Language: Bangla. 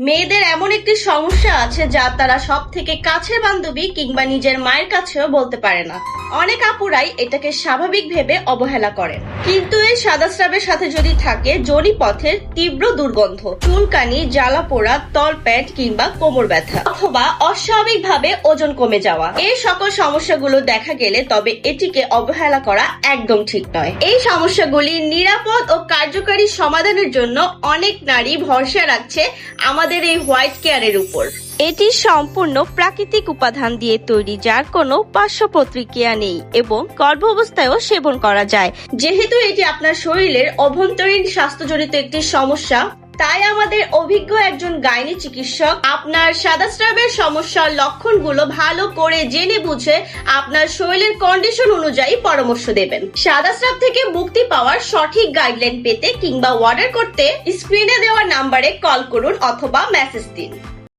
মেয়েদের এমন একটি সমস্যা আছে যা তারা সব থেকে কাছের বান্ধবী কিংবা নিজের মায়ের কাছেও বলতে পারে না। অনেক আপুরাই এটাকে স্বাভাবিক ভেবে অবহেলা করেন, কিন্তু এই সাদাস্রাবের সাথে যদি থাকে যোনিপথের তীব্র দুর্গন্ধ, চুলকানি, জ্বালা পোড়া, তলপেট কিংবা কোমর ব্যথা অথবা অস্বাভাবিকভাবে ওজন কমে যাওয়া, এই সকল সমস্যাগুলো দেখা গেলে তবে এটিকে অবহেলা করা একদম ঠিক নয়। এই সমস্যাগুলির নিরাপদ ও কার্যকারী সমাধানের জন্য অনেক নারী ভরসা রাখছে আমাদের এই হোয়াইট কেয়ারের উপর। এটি সম্পূর্ণ প্রাকৃতিক উপাদান দিয়ে তৈরি, যার কোনো পার্শ্ব প্রতিক্রিয়া নেই এবং গর্ভাবস্থায়ও সেবন করা যায়। যেহেতু এটি আপনার শরীরের অভ্যন্তরীণ স্বাস্থ্যজনিত একটি সমস্যা, তাই আমাদের অভিজ্ঞ একজন গাইনি চিকিৎসক আপনার সাদাস্রাবের সমস্যার লক্ষণগুলো ভালো করে জেনে বুঝে আপনার শরীরের কন্ডিশন অনুযায়ী পরামর্শ দেবেন। সাদাস্রাব থেকে মুক্তি পাওয়ার সঠিক গাইডলাইন পেতে কিংবা অর্ডার করতে স্ক্রিনে দেওয়া নাম্বারে কল করুন অথবা মেসেজ দিন।